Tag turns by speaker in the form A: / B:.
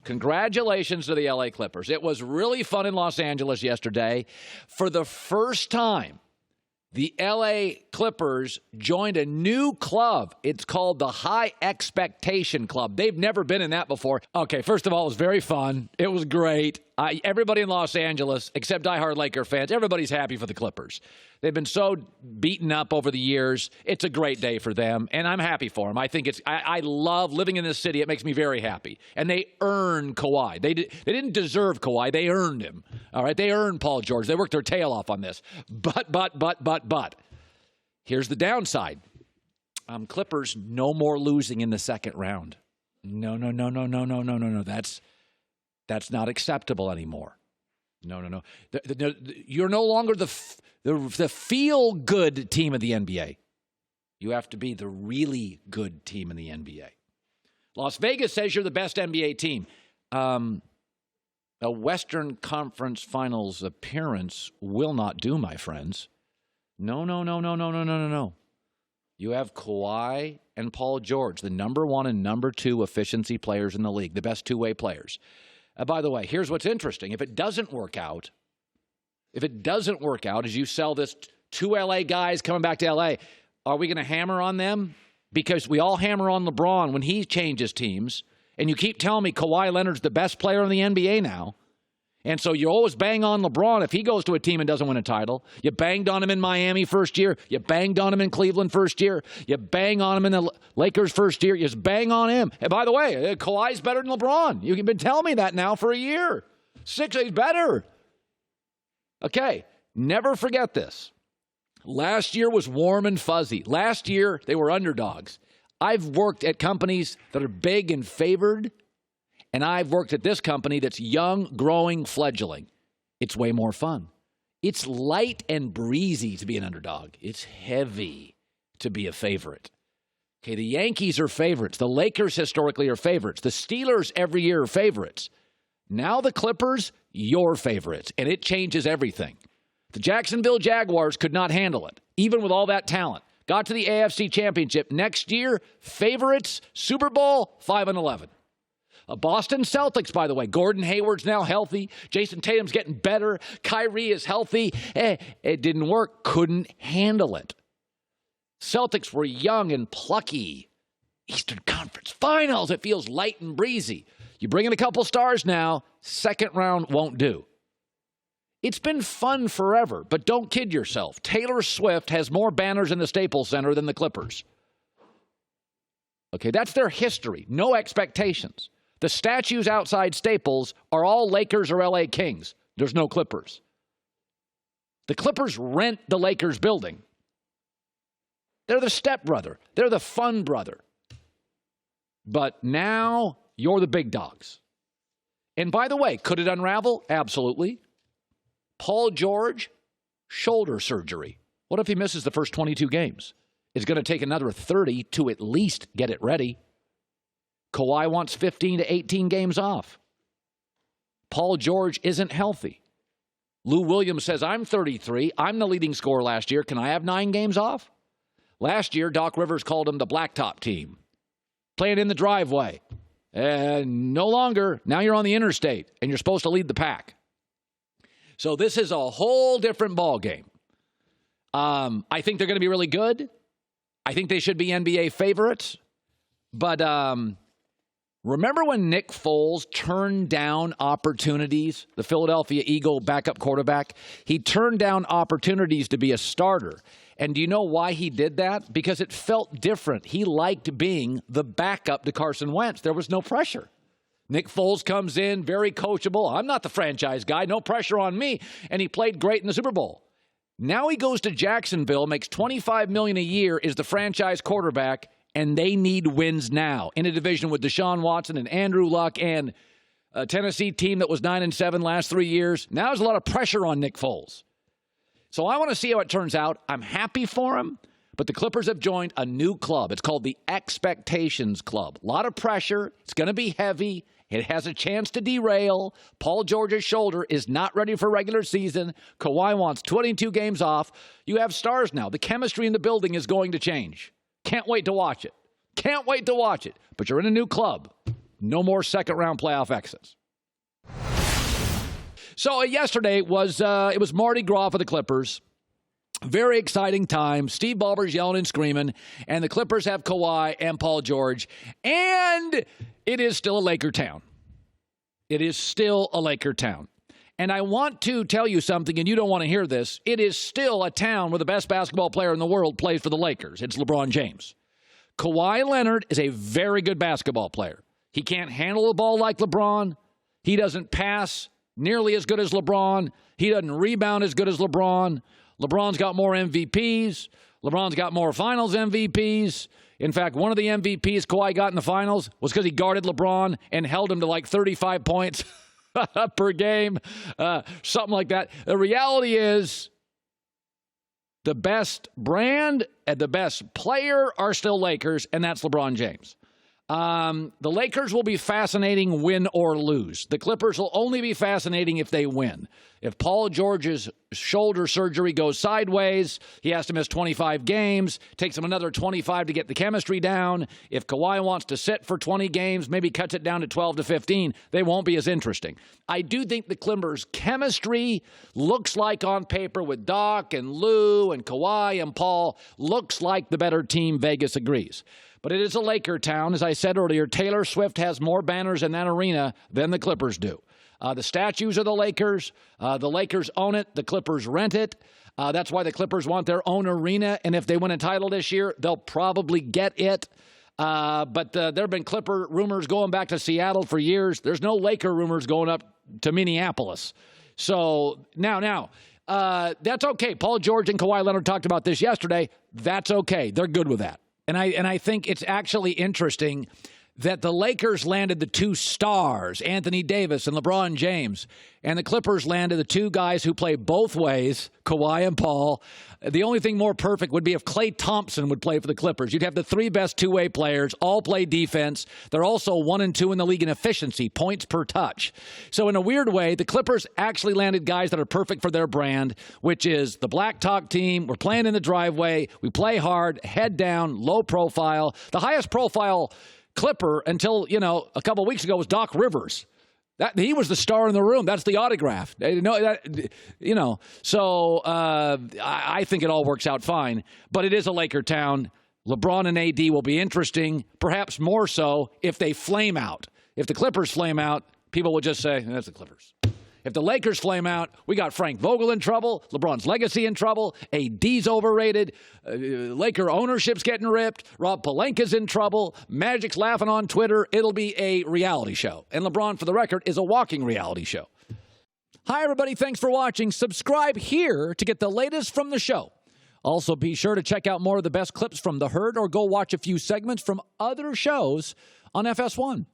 A: Congratulations to the LA Clippers. It was really fun in Los Angeles yesterday. For the first time, the LA Clippers joined a new club. It's called the High Expectation Club. They've never been in that before. Okay, first of all, it was very fun. It was great. Everybody in Los Angeles, except diehard Laker fans, everybody's happy for the Clippers. They've been so beaten up over the years. It's a great day for them, and I'm happy for them. I love living in this city. It makes me very happy. And they earned Kawhi. They didn't deserve Kawhi. They earned him. All right, they earned Paul George. They worked their tail off on this. But here's the downside. Clippers, no more losing in the second round. No. That's not acceptable anymore. No. You're no longer the feel-good team of the NBA. You have to be the really good team in the NBA. Las Vegas says you're the best NBA team. A Western Conference Finals appearance will not do, my friends. No. You have Kawhi and Paul George, the number one and number two efficiency players in the league, the best two-way players. By the way, here's what's interesting. If it doesn't work out, as you sell this two LA guys coming back to LA, are we going to hammer on them? Because we all hammer on LeBron when he changes teams, and you keep telling me Kawhi Leonard's the best player in the NBA now. And so you always bang on LeBron if he goes to a team and doesn't win a title. You banged on him in Miami first year. You banged on him in Cleveland first year. You bang on him in the Lakers first year. You just bang on him. And by the way, Kawhi's better than LeBron. You've been telling me that now for a year. He's better. Okay, never forget this. Last year was warm and fuzzy. Last year, they were underdogs. I've worked at companies that are big and favored, and I've worked at this company that's young, growing, fledgling. It's way more fun. It's light and breezy to be an underdog. It's heavy to be a favorite. Okay, the Yankees are favorites. The Lakers historically are favorites. The Steelers every year are favorites. Now the Clippers, your favorites, and it changes everything. The Jacksonville Jaguars could not handle it, even with all that talent. Got to the AFC Championship. Next year, favorites, Super Bowl, 5-11. Boston Celtics, by the way. Gordon Hayward's now healthy. Jason Tatum's getting better. Kyrie is healthy. It didn't work. Couldn't handle it. Celtics were young and plucky. Eastern Conference Finals. It feels light and breezy. You bring in a couple stars now, second round won't do. It's been fun forever, but don't kid yourself. Taylor Swift has more banners in the Staples Center than the Clippers. Okay, that's their history. No expectations. The statues outside Staples are all Lakers or LA Kings. There's no Clippers. The Clippers rent the Lakers building. They're the stepbrother. They're the fun brother. But now you're the big dogs. And by the way, could it unravel? Absolutely. Paul George, shoulder surgery. What if he misses the first 22 games? It's going to take another 30 to at least get it ready. Kawhi wants 15 to 18 games off. Paul George isn't healthy. Lou Williams says, I'm 33. I'm the leading scorer last year. Can I have 9 games off? Last year, Doc Rivers called him the blacktop team. Playing in the driveway. And no longer. Now you're on the interstate, and you're supposed to lead the pack. So this is a whole different ball game. I think they're going to be really good. I think they should be NBA favorites. But remember when Nick Foles turned down opportunities, the Philadelphia Eagle backup quarterback? He turned down opportunities to be a starter. And do you know why he did that? Because it felt different. He liked being the backup to Carson Wentz. There was no pressure. Nick Foles comes in, very coachable. I'm not the franchise guy. No pressure on me. And he played great in the Super Bowl. Now he goes to Jacksonville, makes $25 million a year, is the franchise quarterback, and they need wins now in a division with Deshaun Watson and Andrew Luck and a Tennessee team that was 9-7 last 3 years. Now there's a lot of pressure on Nick Foles. So I want to see how it turns out. I'm happy for him, but the Clippers have joined a new club. It's called the Expectations Club. A lot of pressure. It's going to be heavy. It has a chance to derail. Paul George's shoulder is not ready for regular season. Kawhi wants 22 games off. You have stars now. The chemistry in the building is going to change. Can't wait to watch it. Can't wait to watch it. But you're in a new club. No more second-round playoff exits. So yesterday it was Mardi Gras for the Clippers. Very exciting time. Steve Ballmer's yelling and screaming, and the Clippers have Kawhi and Paul George, and it is still a Laker town. It is still a Laker town. And I want to tell you something, and you don't want to hear this. It is still a town where the best basketball player in the world plays for the Lakers. It's LeBron James. Kawhi Leonard is a very good basketball player. He can't handle the ball like LeBron. He doesn't pass nearly as good as LeBron. He doesn't rebound as good as LeBron. LeBron's got more MVPs. LeBron's got more finals MVPs. In fact, one of the MVPs Kawhi got in the finals was because he guarded LeBron and held him to like 35 points per game, something like that. The reality is the best brand and the best player are still Lakers, and that's LeBron James. The Lakers will be fascinating win or lose. The Clippers will only be fascinating if they win. If Paul George's shoulder surgery goes sideways, he has to miss 25 games, takes him another 25 to get the chemistry down. If Kawhi wants to sit for 20 games, maybe cuts it down to 12 to 15, they won't be as interesting. I do think the Clippers' chemistry looks like on paper with Doc and Lou and Kawhi and Paul, looks like the better team. Vegas agrees. But it is a Laker town. As I said earlier, Taylor Swift has more banners in that arena than the Clippers do. The statues are the Lakers. The Lakers own it. The Clippers rent it. That's why the Clippers want their own arena. And if they win a title this year, they'll probably get it. But there have been Clipper rumors going back to Seattle for years. There's no Laker rumors going up to Minneapolis. So now, that's okay. Paul George and Kawhi Leonard talked about this yesterday. That's okay. They're good with that. And I think it's actually interesting that the Lakers landed the two stars, Anthony Davis and LeBron James, and the Clippers landed the two guys who play both ways, Kawhi and Paul. The only thing more perfect would be if Klay Thompson would play for the Clippers. You'd have the three best two-way players, all play defense. They're also 1 and 2 in the league in efficiency, points per touch. So in a weird way, the Clippers actually landed guys that are perfect for their brand, which is the Black Talk team. We're playing in the driveway. We play hard, head down, low profile. The highest profile Clipper until, a couple of weeks ago was Doc Rivers. He was the star in the room. That's the autograph. So I think it all works out fine. But it is a Laker town. LeBron and AD will be interesting, perhaps more so if they flame out. If the Clippers flame out, people will just say, that's the Clippers. If the Lakers flame out, we got Frank Vogel in trouble, LeBron's legacy in trouble, AD's overrated, Laker ownership's getting ripped, Rob Pelinka's in trouble, Magic's laughing on Twitter. It'll be a reality show. And LeBron, for the record, is a walking reality show. Hi, everybody. Thanks for watching. Subscribe here to get the latest from the show. Also, be sure to check out more of the best clips from The Herd or go watch a few segments from other shows on FS1.